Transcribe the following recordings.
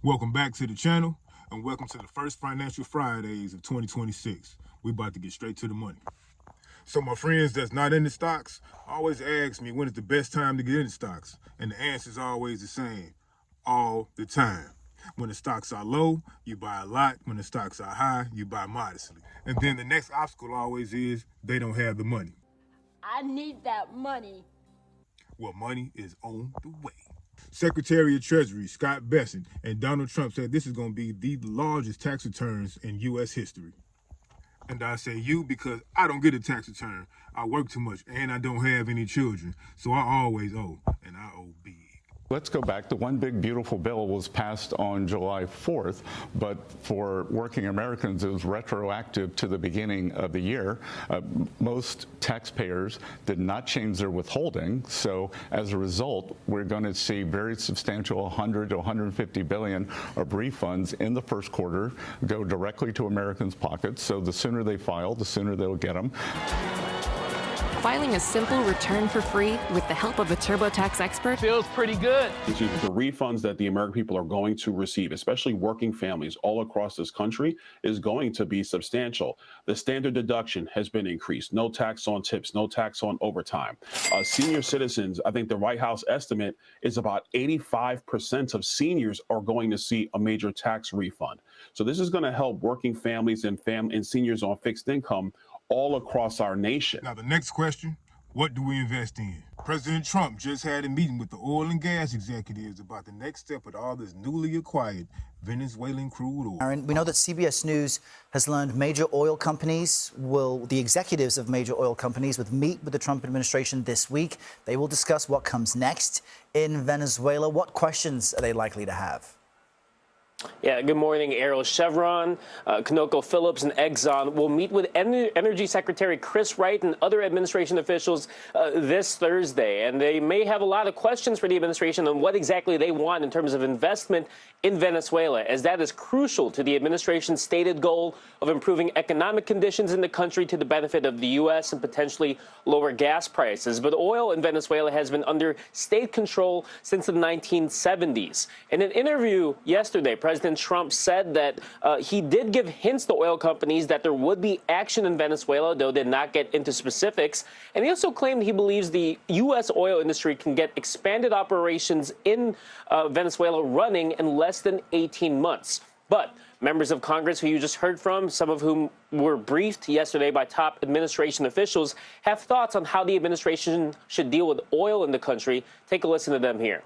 Welcome back to the channel, and welcome to the first Financial Fridays of 2026. We about to get straight to the money. So my friends that's not in the stocks always ask me when is the best time to get in the stocks, and the answer is always the same, all the time. When the stocks are low, you buy a lot. When the stocks are high, you buy modestly. And then the next obstacle always is they don't have the money. I need that money. Well, money is on the way. Secretary of Treasury Scott Bessent and Donald Trump said this is going to be the largest tax returns in U.S. history. And I say you because I don't get a tax return. I work too much and I don't have any children. So I always owe, and I owe big. Let's go back. The One Big Beautiful Bill was passed on July 4th, but for working Americans, it was retroactive to the beginning of the year. Most taxpayers did not change their withholding, so as a result, we're going to see very substantial 100 to 150 billion of refunds in the first quarter go directly to Americans' pockets. So the sooner they file, the sooner they'll get them. Filing a simple return for free with the help of a TurboTax expert feels pretty good. The refunds that the American people are going to receive, especially working families all across this country, is going to be substantial. The standard deduction has been increased. No tax on tips, no tax on overtime. Senior citizens, I think the White House estimate is about 85% of seniors are going to see a major tax refund. So this is going to help working families and seniors on fixed income all across our nation. Now, the next question, what do we invest in? President Trump just had a meeting with the oil and gas executives about the next step with all this newly acquired Venezuelan crude oil. Aaron, we know that CBS News has learned the executives of major oil companies will meet with the Trump administration this week. They will discuss what comes next in Venezuela. What questions are they likely to have? Yeah, good morning, Errol. Chevron, ConocoPhillips, and Exxon will meet with Energy Secretary Chris Wright and other administration officials this Thursday. And they may have a lot of questions for the administration on what exactly they want in terms of investment in Venezuela, as that is crucial to the administration's stated goal of improving economic conditions in the country to the benefit of the U.S. and potentially lower gas prices. But oil in Venezuela has been under state control since the 1970s. In an interview yesterday, President Trump said that he did give hints to oil companies that there would be action in Venezuela, though did not get into specifics. And he also claimed he believes the U.S. oil industry can get expanded operations in Venezuela running in less than 18 months. But members of Congress who you just heard from, some of whom were briefed yesterday by top administration officials, have thoughts on how the administration should deal with oil in the country. Take a listen to them here.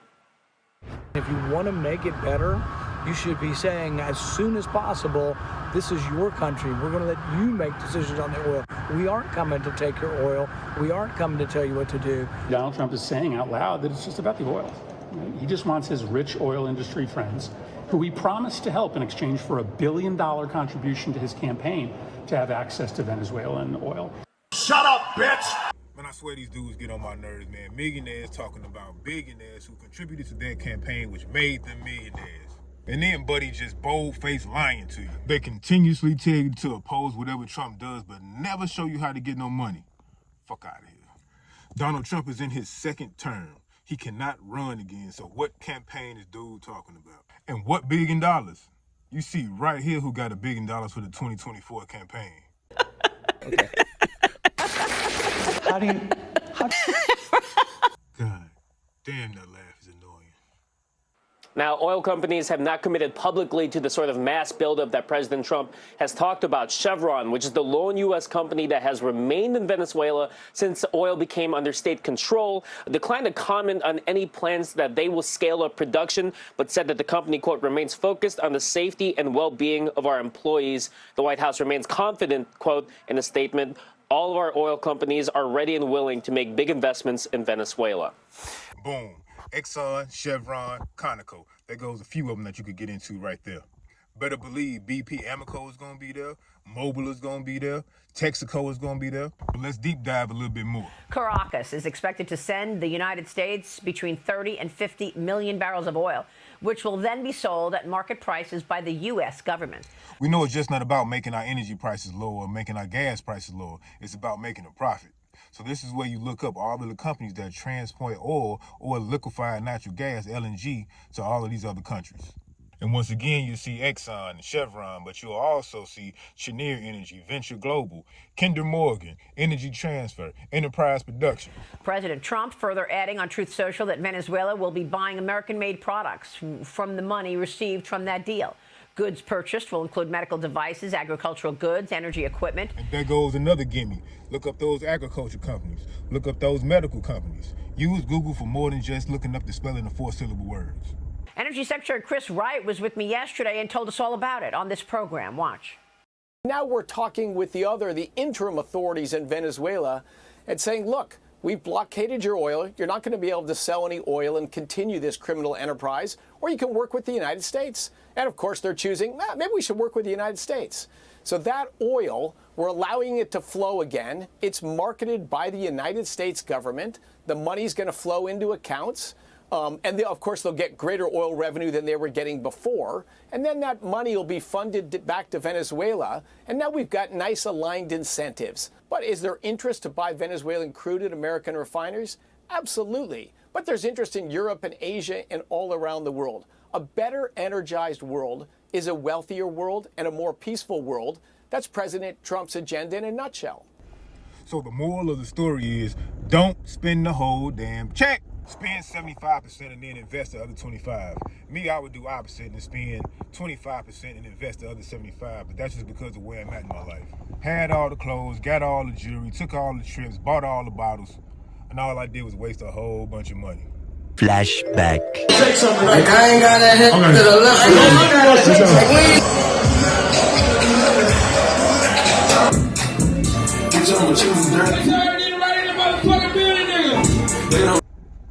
If you want to make it better, you should be saying as soon as possible, this is your country. We're going to let you make decisions on the oil. We aren't coming to take your oil. We aren't coming to tell you what to do. Donald Trump is saying out loud that it's just about the oil. He just wants his rich oil industry friends, who he promised to help in exchange for $1 billion contribution to his campaign, to have access to Venezuelan oil. Shut up, bitch! Man, I swear these dudes get on my nerves, man. Millionaires talking about billionaires who contributed to their campaign, which made them millionaires. And then Buddy just bold-faced lying to you. They continuously tell you to oppose whatever Trump does, but never show you how to get no money. Fuck out of here. Donald Trump is in his second term. He cannot run again, so what campaign is dude talking about? And what $1 billion? You see right here who got $1 billion for the 2024 campaign. Okay. God damn, that laugh is annoying. Now, oil companies have not committed publicly to the sort of mass buildup that President Trump has talked about. Chevron, which is the lone U.S. company that has remained in Venezuela since oil became under state control, declined to comment on any plans that they will scale up production, but said that the company, quote, remains focused on the safety and well-being of our employees. The White House remains confident, quote, in a statement, all of our oil companies are ready and willing to make big investments in Venezuela. Boom. Exxon, Chevron, Conoco. There goes a few of them that you could get into right there. Better believe BP Amoco is going to be there. Mobil is going to be there. Texaco is going to be there. But let's deep dive a little bit more. Caracas is expected to send the United States between 30 and 50 million barrels of oil, which will then be sold at market prices by the U.S. government. We know it's just not about making our energy prices lower or making our gas prices lower. It's about making a profit. So this is where you look up all of the companies that transport oil or liquefied natural gas, LNG, to all of these other countries. And once again, you see Exxon and Chevron, but you'll also see Cheniere Energy, Venture Global, Kinder Morgan, Energy Transfer, Enterprise Production. President Trump further adding on Truth Social that Venezuela will be buying American-made products from the money received from that deal. Goods purchased will include medical devices, agricultural goods, energy equipment. And there goes another gimme. Look up those agriculture companies. Look up those medical companies. Use Google for more than just looking up the spelling of 4-syllable words. Energy Secretary Chris Wright was with me yesterday and told us all about it on this program. Watch. Now we're talking with the interim authorities in Venezuela and saying, look, we've blockaded your oil. You're not going to be able to sell any oil and continue this criminal enterprise, or you can work with the United States. And of course, they're choosing, maybe we should work with the United States. So that oil, we're allowing it to flow again. It's marketed by the United States government. The money's going to flow into accounts. Of course, they'll get greater oil revenue than they were getting before. And then that money will be funded back to Venezuela. And now we've got nice aligned incentives. But is there interest to buy Venezuelan crude at American refineries? Absolutely. But there's interest in Europe and Asia and all around the world. A better energized world is a wealthier world and a more peaceful world. That's President Trump's agenda in a nutshell. So the moral of the story is, don't spend the whole damn check. Spend 75% and then invest the other 25. Me, I would do opposite and spend 25% and invest the other 75, but that's just because of where I'm at in my life. Had all the clothes, got all the jewelry, took all the trips, bought all the bottles, and all I did was waste a whole bunch of money. Flashback. Say something like, I ain't got a head to the left.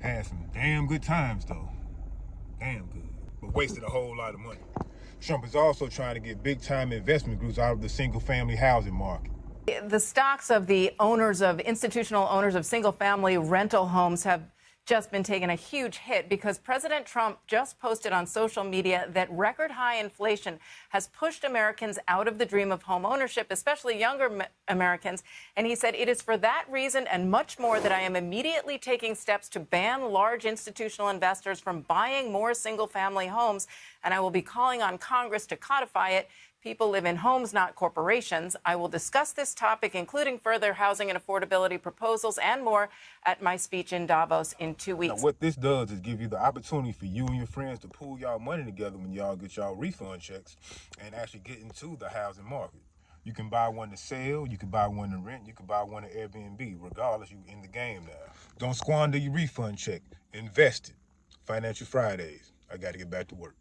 Had some damn good times though. Damn good. But wasted a whole lot of money. Trump is also trying to get big time investment groups out of the single family housing market. The stocks of the institutional owners of single family rental homes have just been taking a huge hit because President Trump just posted on social media that record high inflation has pushed Americans out of the dream of home ownership, especially younger Americans. And he said, it is for that reason and much more that I am immediately taking steps to ban large institutional investors from buying more single family homes. And I will be calling on Congress to codify it. People live in homes, not corporations. I will discuss this topic, including further housing and affordability proposals and more at my speech in Davos in 2 weeks. Now, what this does is give you the opportunity for you and your friends to pool y'all money together when y'all get y'all refund checks and actually get into the housing market. You can buy one to sell, you can buy one to rent, you can buy one to Airbnb. Regardless, you in the game now. Don't squander your refund check. Invest it. Financial Fridays. I got to get back to work.